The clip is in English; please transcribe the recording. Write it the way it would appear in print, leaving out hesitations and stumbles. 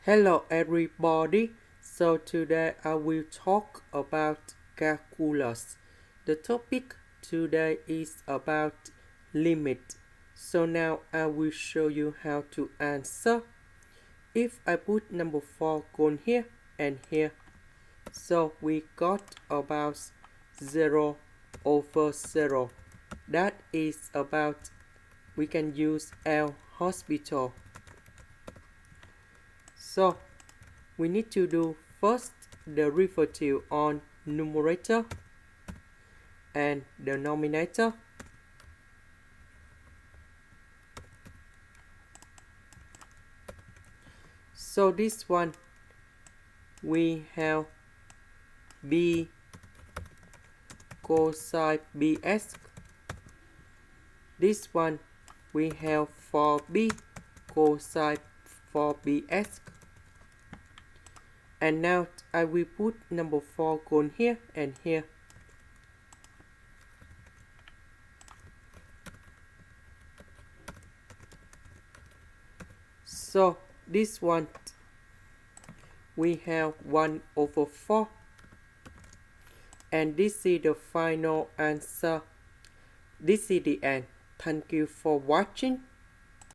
Hello everybody. So today I will talk about calculus. The topic today is about limit. So now I will show you how to answer. If I put number 4 gone here and here, so we got about 0 over 0. That is about, we can use L'Hospital. So we need to do first the derivative on numerator and denominator. So this one we have b cosine bx. This one we have 4b cosine 4bx. And now I will put number 4 gone here and here. So this one we have 1 over 4. And this is the final answer. This is the end. Thank you for watching.